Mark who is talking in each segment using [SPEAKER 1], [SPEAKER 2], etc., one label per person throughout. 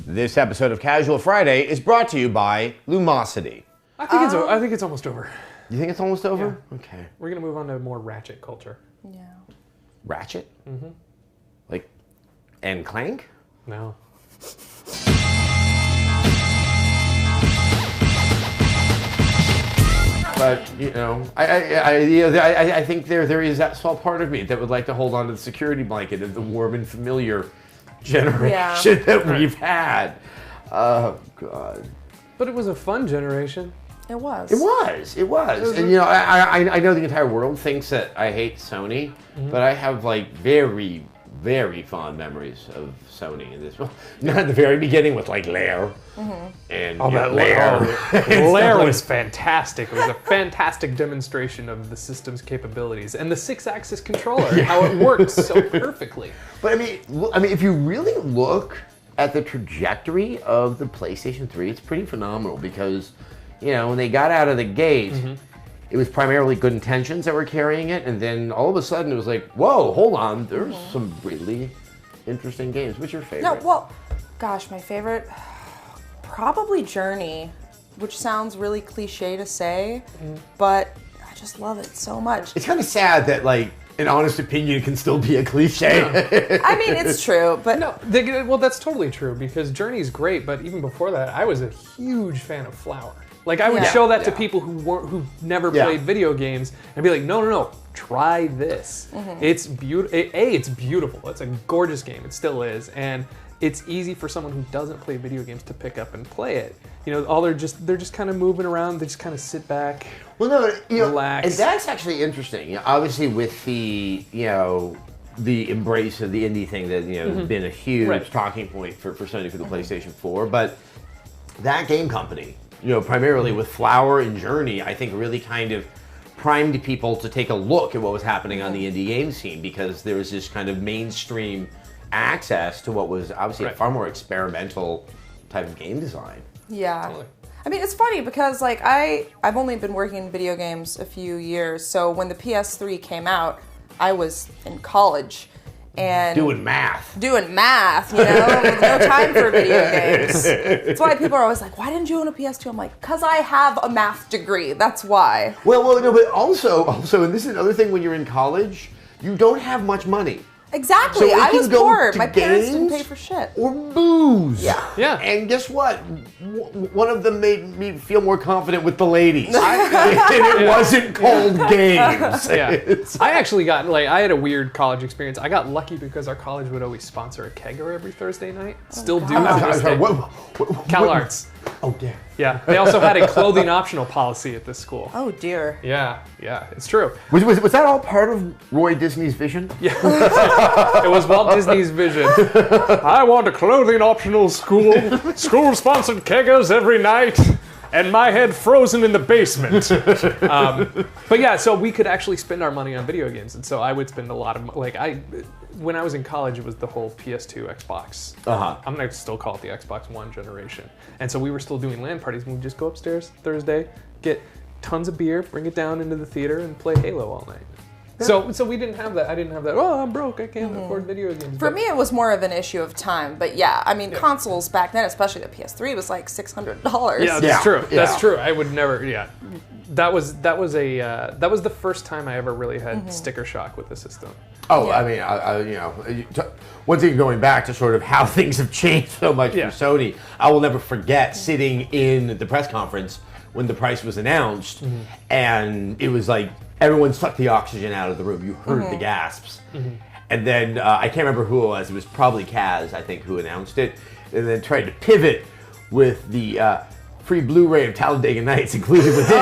[SPEAKER 1] This episode of Casual Friday is brought to you by Lumosity.
[SPEAKER 2] I think it's almost over.
[SPEAKER 1] You think it's almost over?
[SPEAKER 2] Yeah.
[SPEAKER 1] Okay.
[SPEAKER 2] We're gonna move on to more ratchet culture.
[SPEAKER 3] Yeah.
[SPEAKER 1] Ratchet? Mm-hmm. Like, and Clank?
[SPEAKER 2] No.
[SPEAKER 1] But I think there is that small part of me that would like to hold on to the security blanket of the warm and familiar generation that we've had. Oh God!
[SPEAKER 2] But it was a fun generation.
[SPEAKER 3] It was.
[SPEAKER 1] It was. And you know, I know the entire world thinks that I hate Sony, but I have like very, very fond memories of Sony in this. Well, not at the very beginning with like Lair and
[SPEAKER 2] Lair. Lair was fantastic. It was a fantastic demonstration of the system's capabilities and the 6-axis controller, how it worked so perfectly.
[SPEAKER 1] But I mean, if you really look at the trajectory of the PlayStation 3, it's pretty phenomenal because, you know, when they got out of the gate, it was primarily good intentions that were carrying it, and then all of a sudden it was like, whoa, hold on, there's some really interesting games. What's your favorite?
[SPEAKER 3] No, well, gosh, my favorite, probably Journey, which sounds really cliche to say, but I just love it so much.
[SPEAKER 1] It's kind of sad that, like, an honest opinion can still be a cliche.
[SPEAKER 3] I mean, it's true, but...
[SPEAKER 2] No, well, that's totally true, because Journey's great, but even before that, I was a huge fan of Flower. Like, I would show that to people who never played video games and be like, no, try this. It's beautiful. It's beautiful. It's a gorgeous game. It still is. And it's easy for someone who doesn't play video games to pick up and play it. You know, they're just kind of moving around. They just kind of sit back, relax.
[SPEAKER 1] And that's actually interesting. You know, obviously, with the the embrace of the indie thing that has been a huge talking point for Sony for the PlayStation 4, but that game company, primarily with Flower and Journey, I think really kind of primed people to take a look at what was happening on the indie game scene, because there was this kind of mainstream access to what was obviously a far more experimental type of game design.
[SPEAKER 3] Yeah. Totally. I mean, it's funny because like I've only been working in video games a few years, so when the PS3 came out, I was in college. And
[SPEAKER 1] doing math,
[SPEAKER 3] with no time for video games. That's why people are always like, why didn't you own a PS2? I'm like, because I have a math degree, that's why.
[SPEAKER 1] Well, no, but also, and this is another thing when you're in college, you don't have much money.
[SPEAKER 3] Exactly,
[SPEAKER 1] so
[SPEAKER 3] I was poor. My parents didn't pay for shit.
[SPEAKER 1] Or booze.
[SPEAKER 3] Yeah.
[SPEAKER 1] And guess what? One of them made me feel more confident with the ladies. And it wasn't cold games.
[SPEAKER 2] I actually I had a weird college experience. I got lucky because our college would always sponsor a kegger every Thursday night. Still do. Cal Arts.
[SPEAKER 1] Oh, damn.
[SPEAKER 2] Yeah, they also had a clothing optional policy at this school.
[SPEAKER 3] Oh, dear.
[SPEAKER 2] Yeah, it's true.
[SPEAKER 1] Was that all part of Roy Disney's vision?
[SPEAKER 2] Yeah, it was Walt Disney's vision. I want a clothing optional school, school-sponsored keggers every night, and my head frozen in the basement. But yeah, so we could actually spend our money on video games, and so I would spend a lot of when I was in college, it was the whole PS2, Xbox. I'm going to still call it the Xbox One generation. And so we were still doing LAN parties, and we'd just go upstairs Thursday, get tons of beer, bring it down into the theater, and play Halo all night. Yeah. So we didn't have that. I didn't have that, I'm broke, I can't afford video games.
[SPEAKER 3] For me, it was more of an issue of time. But yeah, I mean, consoles back then, especially the PS3, was like $600.
[SPEAKER 2] Yeah, that's true. Yeah. That's true. I would never, That was the first time I ever really had sticker shock with the system.
[SPEAKER 1] Oh, yeah. I mean, once again, going back to sort of how things have changed so much for Sony, I will never forget sitting in the press conference when the price was announced, and it was like everyone sucked the oxygen out of the room. You heard the gasps. And then I can't remember who it was. It was probably Kaz, I think, who announced it, and then tried to pivot with the free Blu-ray of Talladega Nights included within.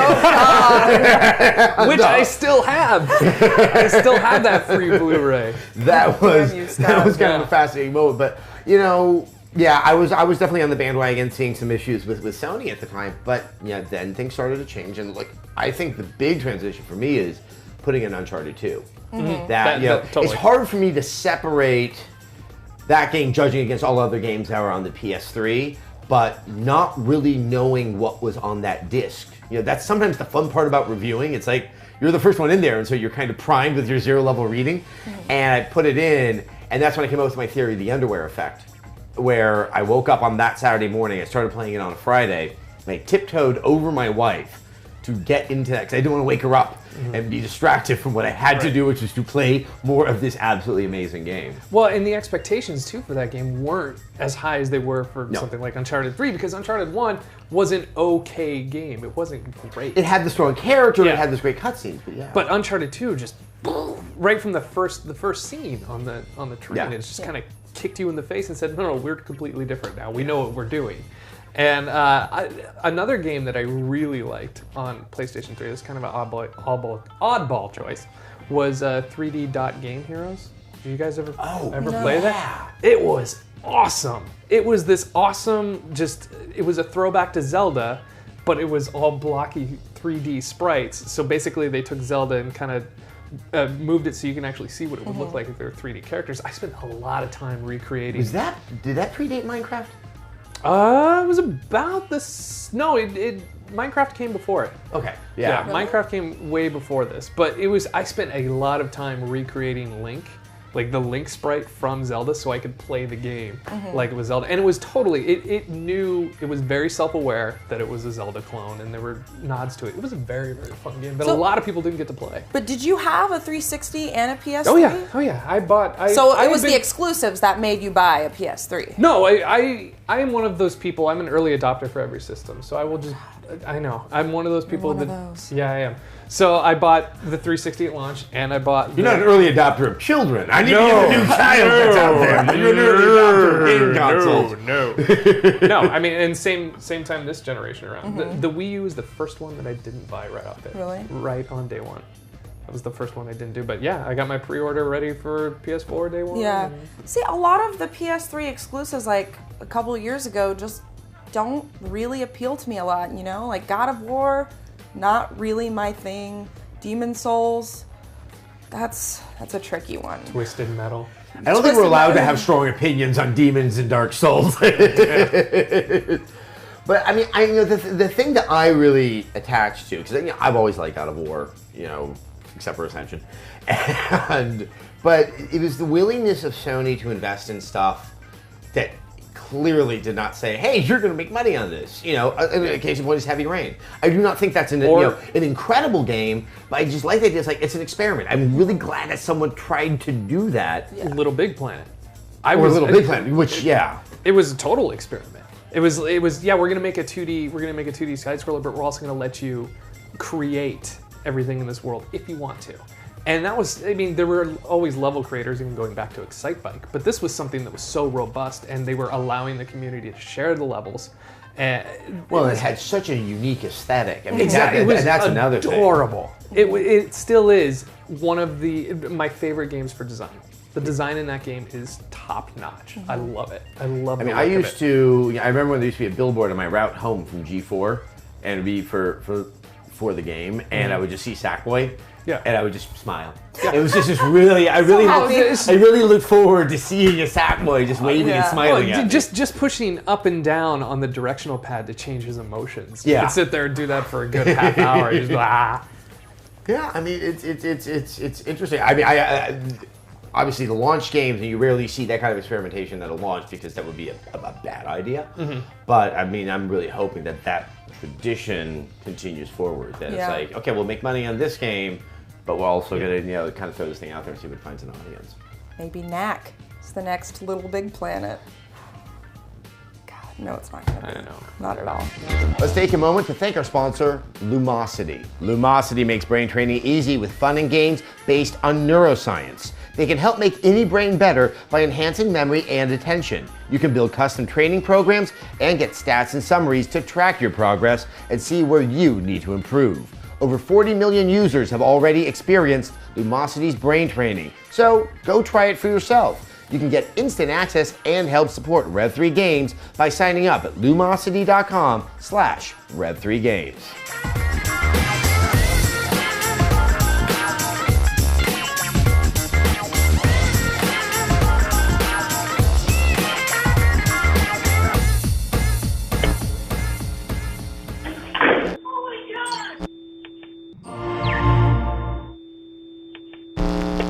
[SPEAKER 2] Which I still have. I still have that free Blu-ray.
[SPEAKER 1] That was kind of a fascinating moment. But I was definitely on the bandwagon, seeing some issues with Sony at the time. But then things started to change, and I think the big transition for me is putting in Uncharted 2. That totally. It's hard for me to separate that game, judging against all other games that were on the PS3. But not really knowing what was on that disc. That's sometimes the fun part about reviewing. It's like you're the first one in there, and so you're kind of primed with your zero-level reading. And I put it in, and that's when I came up with my theory, the underwear effect. where I woke up on that Saturday morning, I started playing it on a Friday, and I tiptoed over my wife to get into that, because I didn't want to wake her up and be distracted from what I had to do, which was to play more of this absolutely amazing game.
[SPEAKER 2] Well, and the expectations, too, for that game weren't as high as they were for something like Uncharted 3, because Uncharted 1 was an okay game. It wasn't great.
[SPEAKER 1] It had the strong character, it had this great cutscenes, but yeah.
[SPEAKER 2] But Uncharted 2 just, right from the first scene on the train, it just kind of kicked you in the face and said, no, we're completely different now. We know what we're doing. And another game that I really liked on PlayStation 3, this kind of an oddball choice, was 3D Dot Game Heroes. Did you guys ever play that? It was awesome. It was this awesome, it was a throwback to Zelda, but it was all blocky 3D sprites. So basically they took Zelda and kind of moved it so you can actually see what it would look like if they were 3D characters. I spent a lot of time recreating.
[SPEAKER 1] Did that predate Minecraft?
[SPEAKER 2] It was about this. No, Minecraft came before it.
[SPEAKER 1] Okay.
[SPEAKER 2] Yeah, Minecraft came way before this. But I spent a lot of time recreating Link, like the Link sprite from Zelda, so I could play the game like it was Zelda. And it was totally, it was very self-aware that it was a Zelda clone, and there were nods to it. It was a very, very fun game that a lot of people didn't get to play.
[SPEAKER 3] But did you have a 360 and a PS3?
[SPEAKER 2] Oh yeah.
[SPEAKER 3] So it was the exclusives that made you buy a PS3?
[SPEAKER 2] No, I am one of those people. I'm an early adopter for every system, so I will just. I know. I'm one of those people Yeah, I am. So I bought the 360 at launch, and I bought.
[SPEAKER 1] You're not an early adopter of children. I need to get a new child that's out there. You're an early adopter of game consoles.
[SPEAKER 2] No. I mean, and same time this generation around. The Wii U is the first one that I didn't buy right off there.
[SPEAKER 3] Really?
[SPEAKER 2] Right on day one. That was the first one I didn't do. But yeah, I got my pre-order ready for PS4 day one.
[SPEAKER 3] Yeah. See, a lot of the PS3 exclusives, like a couple of years ago, just don't really appeal to me a lot, you know? Like God of War, not really my thing. Demon's Souls, that's a tricky one.
[SPEAKER 2] Twisted Metal.
[SPEAKER 1] I don't think we're allowed to have strong opinions on Demons and Dark Souls. But I mean, the thing that I really attach to, because I've always liked God of War, except for Ascension, but it was the willingness of Sony to invest in stuff that clearly did not say, hey, you're going to make money on this. A case in point is Heavy Rain. I do not think that's an incredible game, but I just like the idea. It's an experiment. I'm really glad that someone tried to do that.
[SPEAKER 2] Yeah. Little Big Planet.
[SPEAKER 1] Little Big Planet, which
[SPEAKER 2] it was a total experiment. It was we're going to make a 2D side scroller, but we're also going to let you create everything in this world if you want to. And that was, there were always level creators, even going back to Excitebike, but this was something that was so robust, and they were allowing the community to share the levels. And
[SPEAKER 1] it had such a unique aesthetic.
[SPEAKER 2] Exactly, it was
[SPEAKER 1] that's another thing.
[SPEAKER 2] Adorable. It still is one of my favorite games for design. The design in that game is top notch. I love it. I love it.
[SPEAKER 1] I remember when there used to be a billboard on my route home from G4, and it'd be for the game, and I would just see Sackboy.
[SPEAKER 2] Yeah.
[SPEAKER 1] And I would just smile. Yeah. It was just really, I really looked forward to seeing a Sackboy just waving and smiling at me.
[SPEAKER 2] Just pushing up and down on the directional pad to change his emotions.
[SPEAKER 1] Yeah.
[SPEAKER 2] You could sit there and do that for a good half hour. Just
[SPEAKER 1] Yeah, it's interesting. I obviously the launch games, and you rarely see that kind of experimentation at a launch because that would be a bad idea. But I'm really hoping that tradition continues forward. That it's like, okay, we'll make money on this game, but we're also going to kind of throw this thing out there and see what finds an audience.
[SPEAKER 3] Maybe Knack is the next Little Big Planet. God, no, it's not going to be.
[SPEAKER 2] I know.
[SPEAKER 3] Not at all.
[SPEAKER 1] Let's take a moment to thank our sponsor, Lumosity. Lumosity makes brain training easy with fun and games based on neuroscience. They can help make any brain better by enhancing memory and attention. You can build custom training programs and get stats and summaries to track your progress and see where you need to improve. Over 40 million users have already experienced Lumosity's brain training, so go try it for yourself. You can get instant access and help support Rev3 Games by signing up at lumosity.com/Rev3Games.